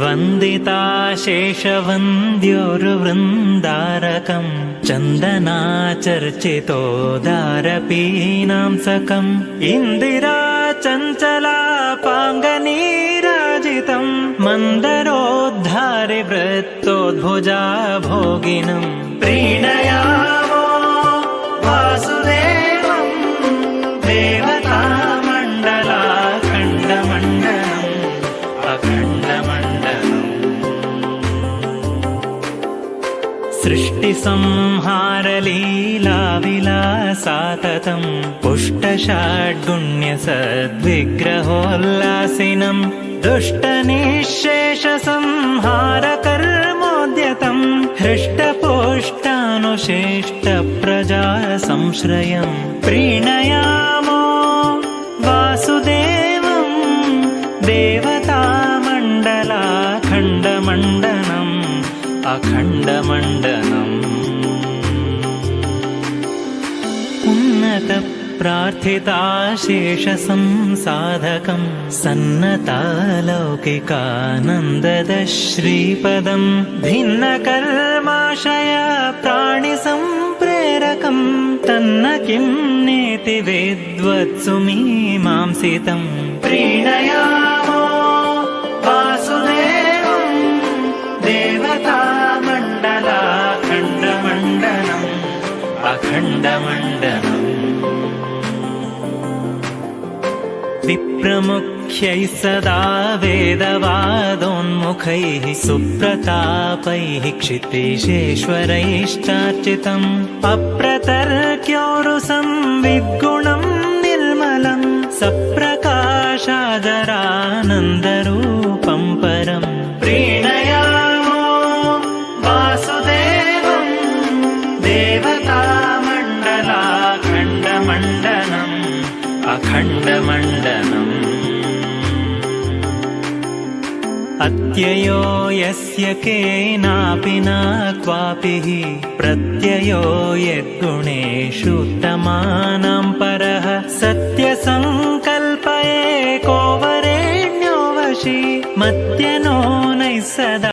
वन्दिता शेषवन्द्योर्वृन्दारकम् चन्दनाचर्चितोदारपीनांसकम् इन्दिरा चञ्चलापाङ्गनीराजितम् मन्दरोद्धारि वृत्तोद्भुजा भोगिनम् प्रीणयामो वासुदेवम् देवतामण्डलाखण्डमण्डलम् अखण्डमण्डलम् सृष्टिसंहारलीलाविलासाततम् पुष्टषाड्गुण्यसद्विग्रहोल्लासिनम् दुष्टनिःशेषसंहारकर्मोद्यतम् हृष्टपुष्टानुशिष्टप्रजा संश्रयम् प्रीणयामो वासुदेवम् देवतामण्डलाखण्डमण्डलम् अखण्डमण्डलम् उन्नतप्रार्थिताशेषसंसाधकम् सन्नतालौकिकानन्ददश्रीपदम् भिन्नकर्माशय प्राणिसम्प्रेरकम् तन्न किं नेति विद्वत्सु मीमांसितम् प्रीणयामो वासुदेवम् देवतामण्डलाखण्डमण्डलम् अखण्डमण्डलम् विप्रमुख्यैः सदा वेदवादोन्मुखैः सुप्रतापैः क्षितिशेश्वरैश्चार्चितम् अप्रतर्क्योरुसंविद्गुणम् निर्मलम् सप्रकाशादरानन्दरूपम् परम् प्रीणयामो वासुदेवम् देवतामण्डलाखण्डमण्डलम् अखण्डमण्डलम् अत्ययो यस्य केनापि न क्वापि प्रत्ययो यद्गुणेषु उत्तमानां परः सत्यसङ्कल्प एको वरेण्यो वशी मत्यनो नैः सदा।